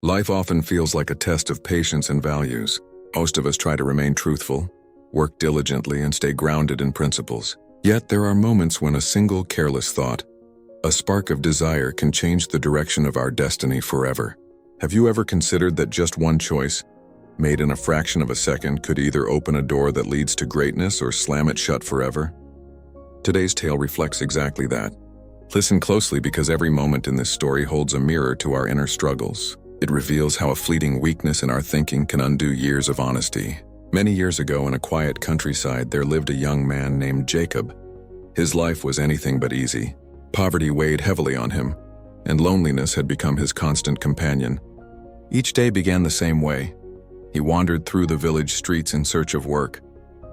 Life often feels like a test of patience and values. Most of us try to remain truthful, work diligently, and stay grounded in principles. Yet there are moments when a single careless thought, a spark of desire, can change the direction of our destiny forever. Have you ever considered that just one choice, made in a fraction of a second, could either open a door that leads to greatness or slam it shut forever? Today's tale reflects exactly that. Listen closely, because every moment in this story holds a mirror to our inner struggles. It reveals how a fleeting weakness in our thinking can undo years of honesty. Many years ago, in a quiet countryside, there lived a young man named Jacob. His life was anything but easy. Poverty weighed heavily on him, and loneliness had become his constant companion. Each day began the same way. He wandered through the village streets in search of work.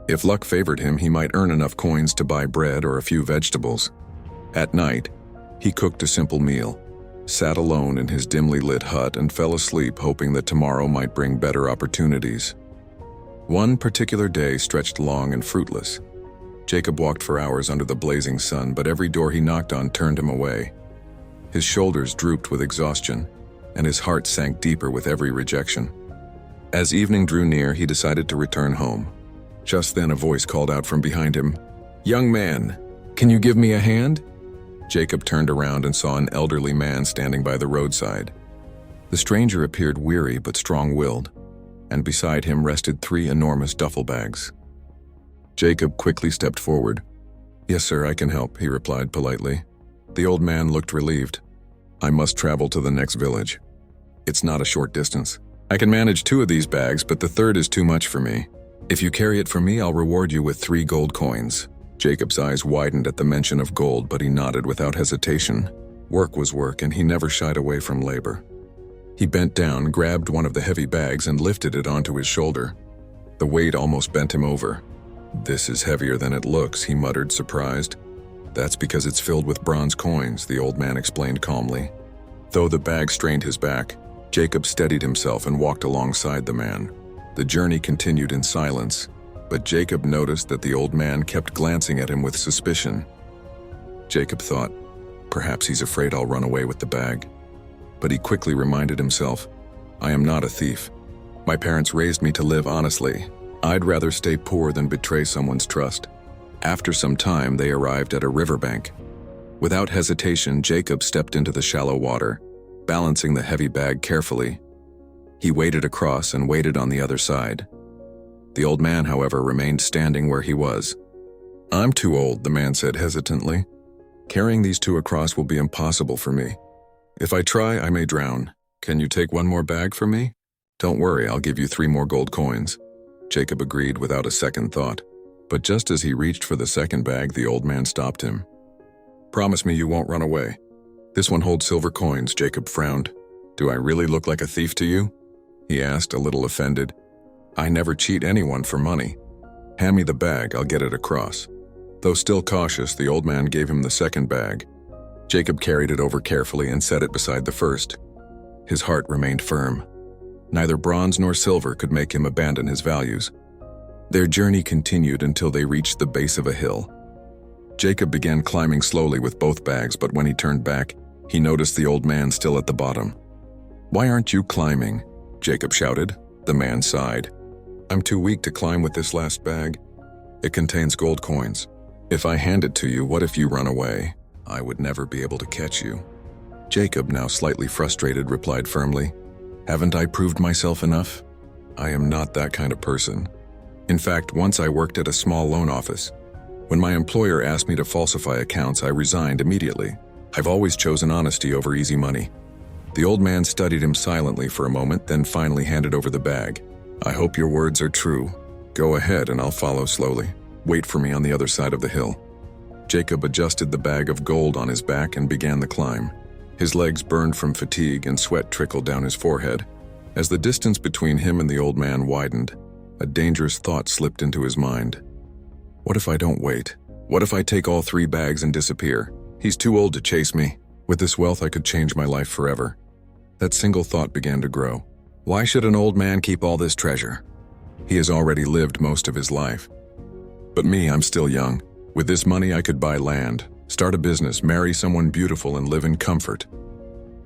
If luck favored him, he might earn enough coins to buy bread or a few vegetables. At night, he cooked a simple meal, sat alone in his dimly lit hut, and fell asleep, hoping that tomorrow might bring better opportunities. One particular day stretched long and fruitless. Jacob walked for hours under the blazing sun, but every door he knocked on turned him away. His shoulders drooped with exhaustion, and his heart sank deeper with every rejection. As evening drew near, he decided to return home. Just then a voice called out from behind him, "Young man, can you give me a hand?" Jacob turned around and saw an elderly man standing by the roadside. The stranger appeared weary but strong-willed, and beside him rested 3 enormous duffel bags. Jacob quickly stepped forward. "Yes, sir, I can help," he replied politely. The old man looked relieved. "I must travel to the next village. It's not a short distance. I can manage 2 of these bags, but the third is too much for me. If you carry it for me, I'll reward you with 3 gold coins." Jacob's eyes widened at the mention of gold, but he nodded without hesitation. Work was work, and he never shied away from labor. He bent down, grabbed one of the heavy bags, and lifted it onto his shoulder. The weight almost bent him over. "This is heavier than it looks," he muttered, surprised. "That's because it's filled with bronze coins," the old man explained calmly. Though the bag strained his back, Jacob steadied himself and walked alongside the man. The journey continued in silence, but Jacob noticed that the old man kept glancing at him with suspicion. Jacob thought, perhaps he's afraid I'll run away with the bag. But he quickly reminded himself, "I am not a thief. My parents raised me to live honestly. I'd rather stay poor than betray someone's trust." After some time, they arrived at a riverbank. Without hesitation, Jacob stepped into the shallow water, balancing the heavy bag carefully. He waded across and waited on the other side. The old man, however, remained standing where he was. "I'm too old," the man said hesitantly. "Carrying these 2 across will be impossible for me. If I try, I may drown. Can you take 1 more bag for me?" "Don't worry, I'll give you 3 more gold coins." Jacob agreed without a second thought. But just as he reached for the second bag, the old man stopped him. "Promise me you won't run away." "This one holds silver coins," Jacob frowned. "Do I really look like a thief to you?" he asked, a little offended. "I never cheat anyone for money. Hand me the bag, I'll get it across." Though still cautious, the old man gave him the second bag. Jacob carried it over carefully and set it beside the first. His heart remained firm. Neither bronze nor silver could make him abandon his values. Their journey continued until they reached the base of a hill. Jacob began climbing slowly with both bags, but when he turned back, he noticed the old man still at the bottom. "Why aren't you climbing?" Jacob shouted. The man sighed. "I'm too weak to climb with this last bag. It contains gold coins. If I hand it to you, what if you run away? I would never be able to catch you." Jacob, now slightly frustrated, replied firmly, "Haven't I proved myself enough? I am not that kind of person. In fact, once I worked at a small loan office. When my employer asked me to falsify accounts, I resigned immediately. I've always chosen honesty over easy money." The old man studied him silently for a moment, then finally handed over the bag. "I hope your words are true. Go ahead and I'll follow slowly. Wait for me on the other side of the hill." Jacob adjusted the bag of gold on his back and began the climb. His legs burned from fatigue and sweat trickled down his forehead. As the distance between him and the old man widened, a dangerous thought slipped into his mind. What if I don't wait? What if I take all 3 bags and disappear? He's too old to chase me. With this wealth, I could change my life forever. That single thought began to grow. Why should an old man keep all this treasure? He has already lived most of his life. But me, I'm still young. With this money, I could buy land, start a business, marry someone beautiful, and live in comfort.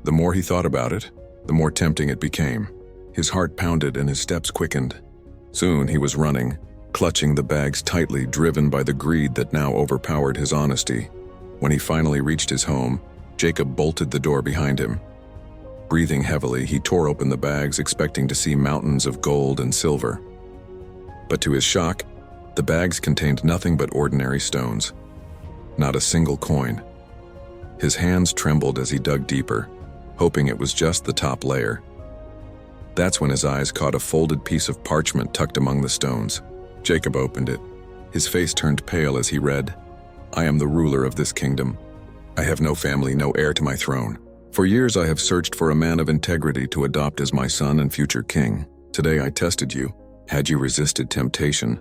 The more he thought about it, the more tempting it became. His heart pounded and his steps quickened. Soon he was running, clutching the bags tightly, driven by the greed that now overpowered his honesty. When he finally reached his home, Jacob bolted the door behind him. Breathing heavily, he tore open the bags, expecting to see mountains of gold and silver. But to his shock, the bags contained nothing but ordinary stones. Not a single coin. His hands trembled as he dug deeper, hoping it was just the top layer. That's when his eyes caught a folded piece of parchment tucked among the stones. Jacob opened it. His face turned pale as he read, "I am the ruler of this kingdom. I have no family, no heir to my throne. For years I have searched for a man of integrity to adopt as my son and future king. Today I tested you. Had you resisted temptation,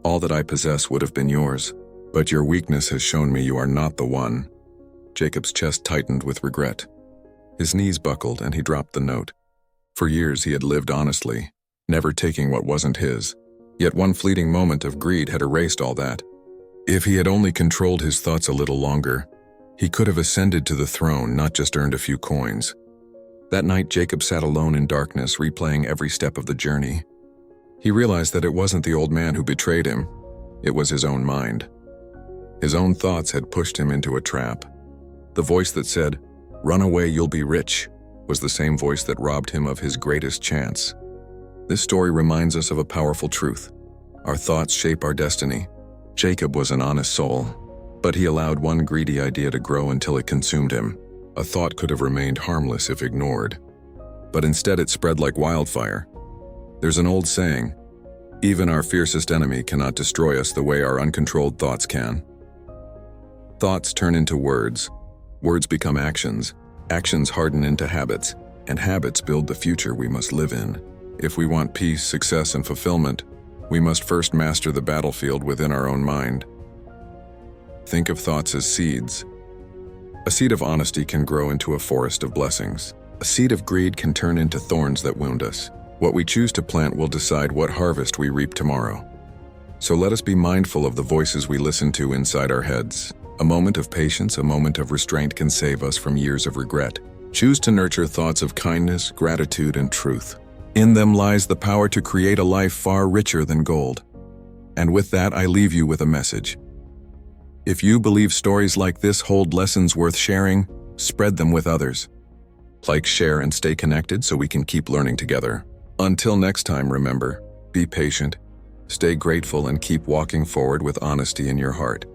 all that I possess would have been yours. But your weakness has shown me you are not the one." Jacob's chest tightened with regret. His knees buckled and he dropped the note. For years he had lived honestly, never taking what wasn't his. Yet one fleeting moment of greed had erased all that. If he had only controlled his thoughts a little longer, he could have ascended to the throne, not just earned a few coins. That night Jacob sat alone in darkness, replaying every step of the journey. He realized that it wasn't the old man who betrayed him, it was his own mind. His own thoughts had pushed him into a trap. The voice that said, "Run away, you'll be rich," was the same voice that robbed him of his greatest chance. This story reminds us of a powerful truth. Our thoughts shape our destiny. Jacob was an honest soul, but he allowed one greedy idea to grow until it consumed him. A thought could have remained harmless if ignored, but instead it spread like wildfire. There's an old saying, "Even our fiercest enemy cannot destroy us the way our uncontrolled thoughts can." Thoughts turn into words. Words become actions. Actions harden into habits, and habits build the future we must live in. If we want peace, success, and fulfillment, we must first master the battlefield within our own mind. Think of thoughts as seeds. A seed of honesty can grow into a forest of blessings. A seed of greed can turn into thorns that wound us. What we choose to plant will decide what harvest we reap tomorrow. So let us be mindful of the voices we listen to inside our heads. A moment of patience, a moment of restraint can save us from years of regret. Choose to nurture thoughts of kindness, gratitude, and truth. In them lies the power to create a life far richer than gold. And with that, I leave you with a message. If you believe stories like this hold lessons worth sharing, spread them with others. Like, share, and stay connected so we can keep learning together. Until next time, remember, be patient, stay grateful, and keep walking forward with honesty in your heart.